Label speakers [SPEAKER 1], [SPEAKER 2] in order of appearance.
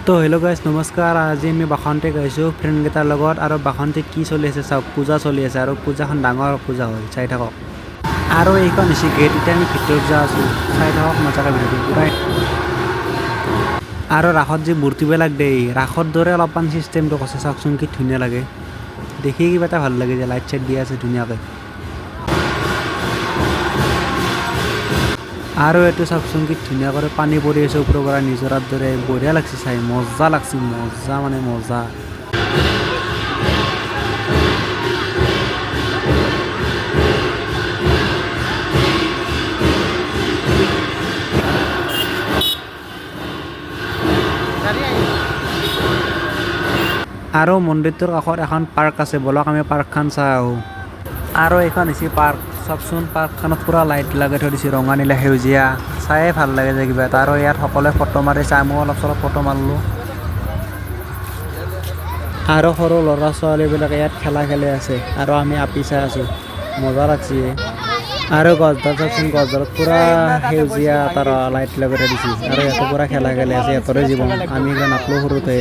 [SPEAKER 1] তো hello' guys নমস্কাৰ। আজি আমি বাসন্তীত গৈছোঁ ফ্ৰেণ্ডকেইটাৰ লগত আৰু বাসন্তীত কি চলি আছে চাওক, পূজা চলি আছে আৰু পূজাখন ডাঙৰ পূজা হয়, চাই থাকক। আৰু এইখন হৈছে গেট, এতিয়া আমি ভিতৰত যোৱা আছোঁ, চাই থাকক মজাকৈ ভিডিঅ'টো পুৰাই। আৰু ৰাসত যি মূৰ্তিবিলাক দেই, ৰাসৰ দৰে অলপমান ছিষ্টেমটো কৈছে চাওকচোন, কি ধুনীয়া লাগে দেখি, কিবা এটা ভাল লাগে যে লাইট চাইট দিয়া আছে ধুনীয়াকৈ। আৰু এইটো চাওকচোন কি ধুনীয়া কৰি পানী পৰি আছে ওপৰৰ পৰা নিজৰাৰ দৰে, বঢ়িয়া লাগছে চাই, মজা লাগছে, মজা মানে মজা। আৰু মন্দিৰটোৰ কাষত এখন পাৰ্ক আছে, বলক আমি পাৰ্কখন চাই আহোঁ। আৰু এইখন হৈছে পাৰ্ক, চাওকচোন পাৰ্কখনত পূৰা লাইট লগাই থৈ দিছে, ৰঙা নীলা সেউজীয়া, চায়ে ভাল লাগে যে কিবা এটা। আৰু ইয়াত সকলোৱে ফটো মাৰিছে, আমিও অলপ চলপ ফটো মাৰিলোঁ। আৰু সৰু ল'ৰা ছোৱালীবিলাকে ইয়াত খেলা খেলি আছে আৰু আমি আপি চাই আছোঁ, মজা লাগছে। আৰু গছডাল চাওকচোন, গছডালত পূৰা সেউজীয়া তাৰ লাইট লগাই থৈ দিছে আৰু ইয়াতে পূৰা খেলা খেলি আছে, সিহঁতৰে জীৱন, আমি নাপালোঁ সৰুতে।